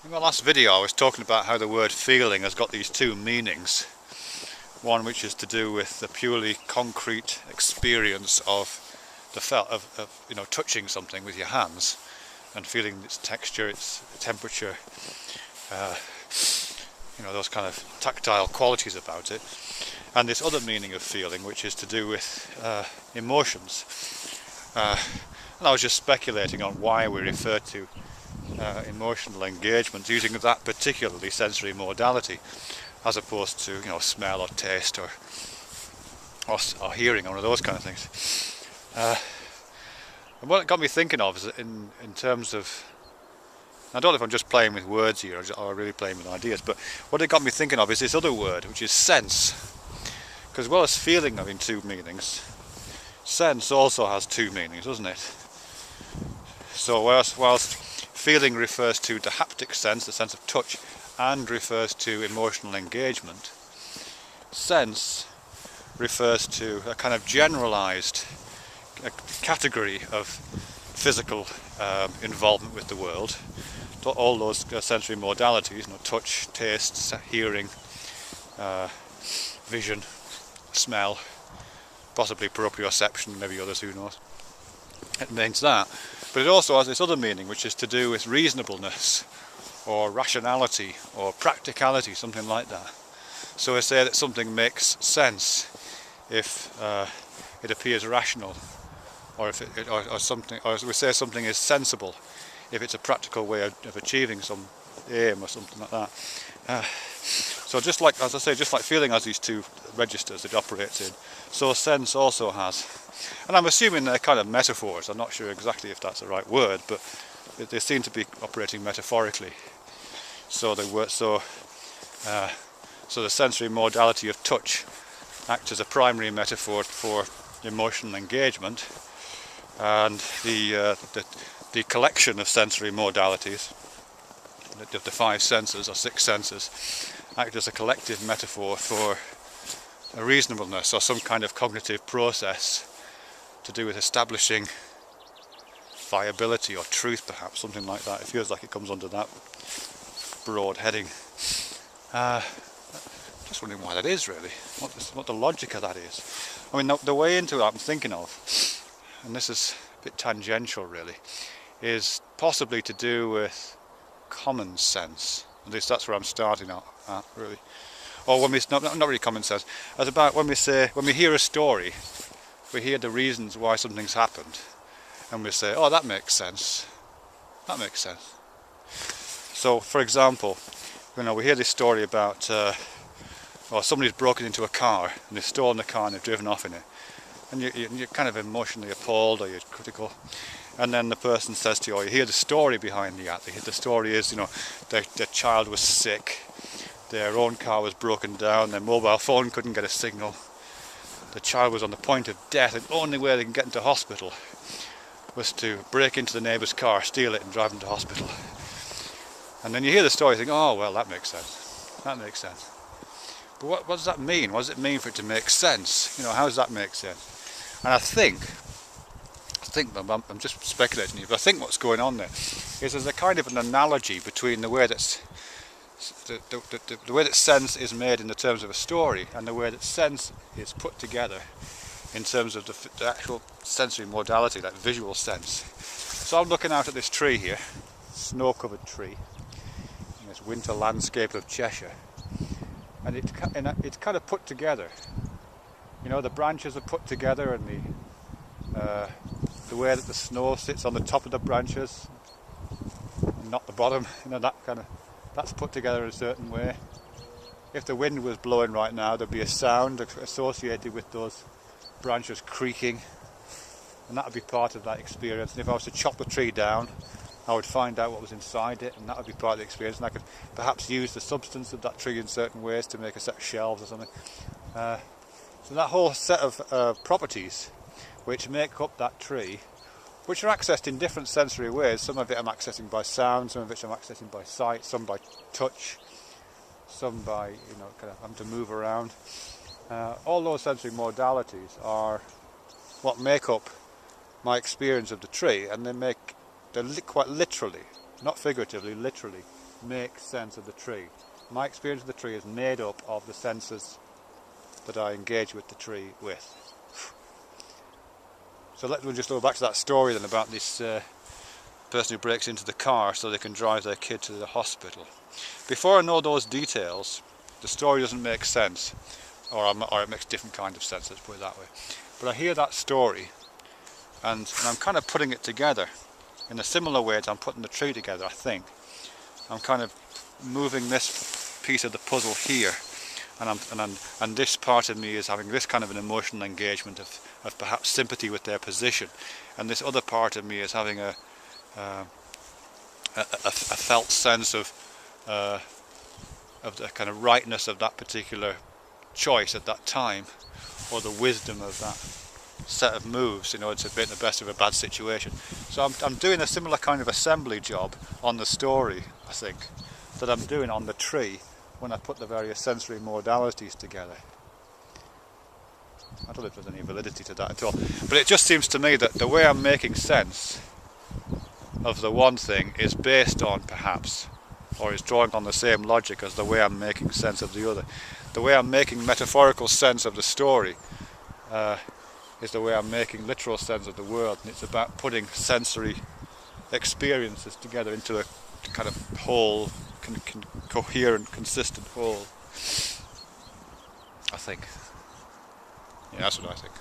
In my last video I was talking about how the word feeling has got these two meanings. One which is to do with the purely concrete experience of the touching something with your hands and feeling its texture, its temperature, those kind of tactile qualities about it. And this other meaning of feeling which is to do with emotions. And I was just speculating on why we refer to emotional engagement using that particularly sensory modality as opposed to smell or taste or hearing or one of those kind of things. And what it got me thinking of is in terms of, I don't know if I'm just playing with words here or really playing with ideas, but what it got me thinking of is this other word which is sense, because as well as feeling having two meanings, sense also has two meanings, doesn't it? So whilst feeling refers to the haptic sense, the sense of touch, and refers to emotional engagement, sense refers to a kind of generalized category of physical involvement with the world. All those sensory modalities, touch, taste, hearing, vision, smell, possibly proprioception, maybe others, who knows. It means that. But it also has this other meaning which is to do with reasonableness or rationality or practicality, something like that. So we say that something makes sense if it appears rational, or if or we say something is sensible if it's a practical way of achieving some aim or something like that. So just like, as I say, just like feeling has these two registers it operates in, so sense also has. And I'm assuming they're kind of metaphors. I'm not sure exactly if that's the right word, but they seem to be operating metaphorically. So the sensory modality of touch acts as a primary metaphor for emotional engagement, and the collection of sensory modalities, the five senses or six senses, act as a collective metaphor for a reasonableness or some kind of cognitive process to do with establishing viability or truth, perhaps, something like that. It feels like it comes under that broad heading. Just wondering why that is, really, what the logic of that is. I mean, the way into that I'm thinking of, and this is a bit tangential really, is possibly to do with common sense. At least that's where I'm starting at really. Or when we, not really common sense, as about when we hear a story, we hear the reasons why something's happened, and we say, oh, that makes sense. That makes sense. So, for example, we hear this story about, somebody's broken into a car, and they've stolen the car and they've driven off in it. And you're kind of emotionally appalled, or you're critical. And then the person says to you, or you hear the story behind the story is, their child was sick, their own car was broken down, their mobile phone couldn't get a signal, the child was on the point of death, and the only way they can get into hospital was to break into the neighbour's car, steal it and drive them to hospital. And then you hear the story and think, oh well, that makes sense. That makes sense. But what does that mean? What does it mean for it to make sense? How does that make sense? And I think I'm just speculating here, but I think what's going on there is there's a kind of an analogy between the way that the way that sense is made in the terms of a story and the way that sense is put together in terms of the actual sensory modality, that visual sense. So I'm looking out at this tree here, snow-covered tree, in this winter landscape of Cheshire, and it's kind of put together. The branches are put together, and the way that the snow sits on the top of the branches, and not the bottom, that's put together in a certain way. If the wind was blowing right now, there'd be a sound associated with those branches creaking, and that would be part of that experience. And if I was to chop the tree down, I would find out what was inside it, and that would be part of the experience, and I could perhaps use the substance of that tree in certain ways to make a set of shelves or something. So that whole set of properties which make up that tree, which are accessed in different sensory ways. Some of it I'm accessing by sound, some of it I'm accessing by sight, some by touch, some by kind of having to move around. All those sensory modalities are what make up my experience of the tree, and they're quite literally, not figuratively, literally make sense of the tree. My experience of the tree is made up of the senses that I engage with the tree with. So we'll just go back to that story then about this person who breaks into the car so they can drive their kid to the hospital. Before I know those details, the story doesn't make sense, or it makes different kind of sense, let's put it that way. But I hear that story and I'm kind of putting it together in a similar way to I'm putting the tree together, I think. I'm kind of moving this piece of the puzzle here, and this part of me is having this kind of an emotional engagement of perhaps sympathy with their position, and this other part of me is having a felt sense of the kind of rightness of that particular choice at that time, or the wisdom of that set of moves in order to make the best of a bad situation. So I'm doing a similar kind of assembly job on the story, I think, that I'm doing on the tree when I put the various sensory modalities together. I don't know if there's any validity to that at all, but it just seems to me that the way I'm making sense of the one thing is based on, perhaps, or is drawing on the same logic as the way I'm making sense of the other. The way I'm making metaphorical sense of the story is the way I'm making literal sense of the world, and it's about putting sensory experiences together into a kind of whole, coherent, consistent whole, I think. Yeah, that's what I think.